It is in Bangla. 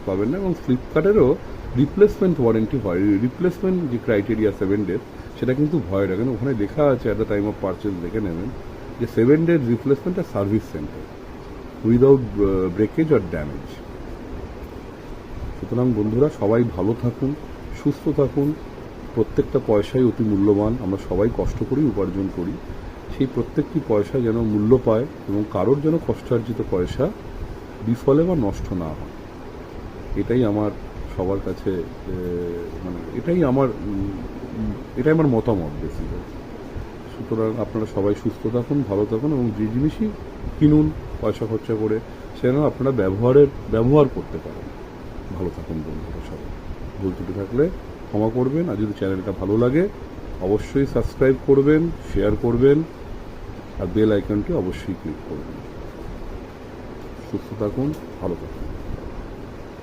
পাবেন না। এবং ফ্লিপকার্টেরও রিপ্লেসমেন্ট ওয়ারেন্টি হয়, রিপ্লেসমেন্ট যে ক্রাইটেরিয়া 7 ডেজ সেটা কিন্তু ভয় রাখেন। ওখানে লেখা আছে at the time of purchase, দেখে নেবেন যে 7 ডেজ রিপ্লেসমেন্ট আর সার্ভিস সেন্টার উইদাউট ব্রেকেজ আর ড্যামেজ। সুতরাং বন্ধুরা, সবাই ভালো থাকুন, সুস্থ থাকুন। প্রত্যেকটা পয়সাই অতি মূল্যবান। আমরা সবাই কষ্ট করি, উপার্জন করি, সেই প্রত্যেকটি পয়সা যেন মূল্য পায় এবং কারোর যেন কষ্টার্জিত পয়সা বিফলে বা নষ্ট না হয়, এটাই আমার সবার কাছে এটাই আমার মতামত বেসিক্যালি। সুতরাং আপনারা সবাই সুস্থ থাকুন, ভালো থাকুন এবং যে জিনিসই কিনুন পয়সা খরচা করে সেটা আপনারা ব্যবহার করতে পারেন। ভালো থাকুন বন্ধুরা সবাই। ভুল ত্রুটি থাকলে ক্ষমা করবেন। আর যদি চ্যানেলটা ভালো লাগে অবশ্যই সাবস্ক্রাইব করবেন, শেয়ার করবেন আর বেল আইকনটি অবশ্যই ক্লিক করবেন। সুস্থ থাকুন, ভালো থাকুন।